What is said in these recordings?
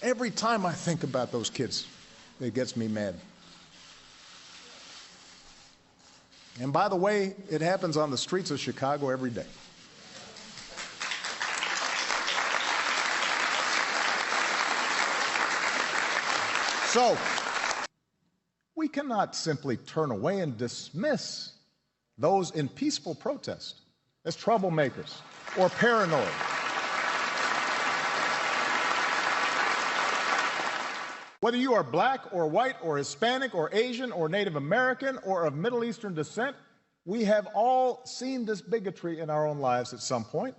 Every time I think about those kids, it gets me mad. And by the way, it happens on the streets of Chicago every day. So, we cannot simply turn away and dismiss those in peaceful protest as troublemakers or paranoid. Whether you are black or white or Hispanic or Asian or Native American or of Middle Eastern descent, we have all seen this bigotry in our own lives at some point.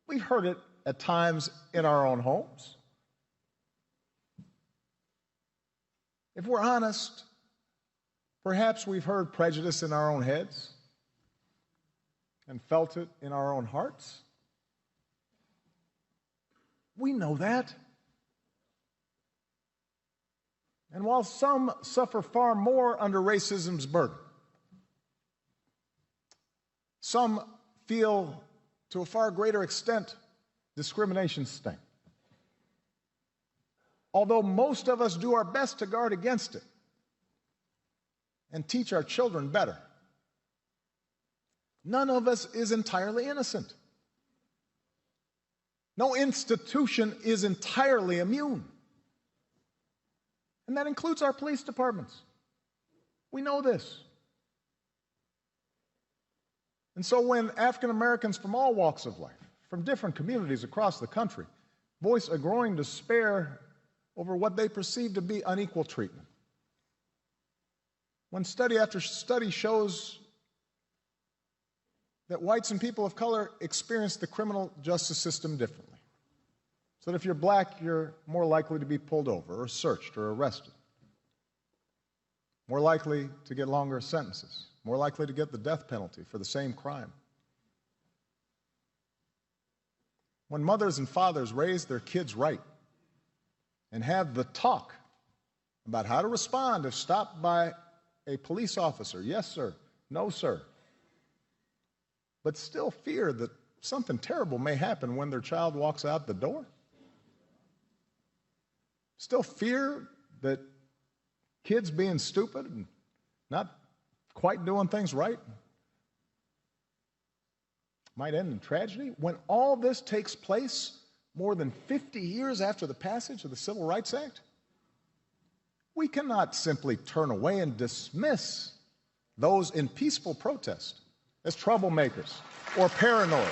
We've heard it at times in our own homes. If we're honest, perhaps we've heard prejudice in our own heads and felt it in our own hearts. We know that. And while some suffer far more under racism's burden, some feel to a far greater extent discrimination's sting. Although most of us do our best to guard against it and teach our children better, none of us is entirely innocent. No institution is entirely immune. And that includes our police departments. We know this. And so when African Americans from all walks of life, from different communities across the country, voice a growing despair over what they perceive to be unequal treatment, when study after study shows that whites and people of color experience the criminal justice system differently, so that if you're black, you're more likely to be pulled over or searched or arrested, more likely to get longer sentences, more likely to get the death penalty for the same crime. When mothers and fathers raise their kids right and have the talk about how to respond if stopped by a police officer, yes, sir, no, sir, but still fear that something terrible may happen when their child walks out the door, still fear that kids being stupid and not quite doing things right might end in tragedy. When all this takes place more than 50 years after the passage of the Civil Rights Act, we cannot simply turn away and dismiss those in peaceful protest as troublemakers or paranoid.